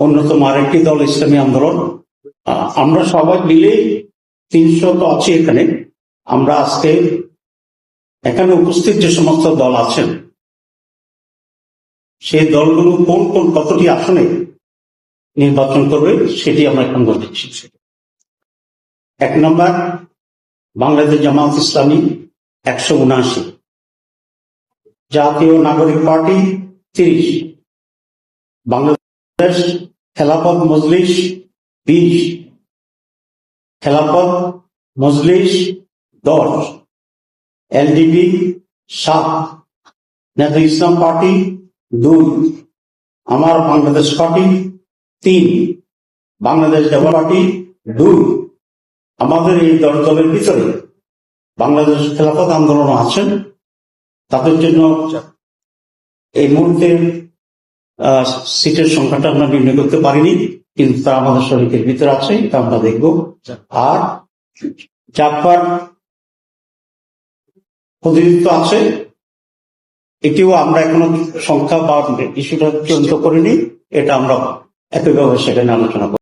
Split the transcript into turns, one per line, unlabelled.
অন্যতম আরেকটি দল ইসলামী আন্দোলন। আমরা সবাই মিলে 300 তো আছি এখানে। আমরা আজকে এখানে উপস্থিত যে সমস্ত দল আছেন সেই দলগুলো কোন কোন কতটি আসনে নির্বাচন করবে সেটি আমরা এখন বলছি। 1 নম্বর বাংলাদেশ জামাত ইসলামী 179, জাতীয় নাগরিক পার্টি 30, বাংলাদেশ খেলাফত মজলিস 20, খেলাফত মজলিস 10, এলডিপি 7, নেতা ইসলাম পার্টি 2, আমার Bangladesh party 3, Bangladesh develop party 2। আমাদের এই দলের ভিতরে বাংলাদেশ খেলাফত আন্দোলন আছেন, তাদের জন্য এই মুহূর্তে সিটের সংখ্যাটা আমরা নির্ণয় করতে পারিনি, কিন্তু তারা আমাদের শরীরের ভিতরে আছে, এটা আমরা দেখব। আর জাপার প্রতিনিধিত্ব আছে, এটিও আমরা এখনো সংখ্যা বা ইস্যুটা চূড়ান্ত করিনি, এটা আমরা একইভাবে সেখানে আলোচনা করব।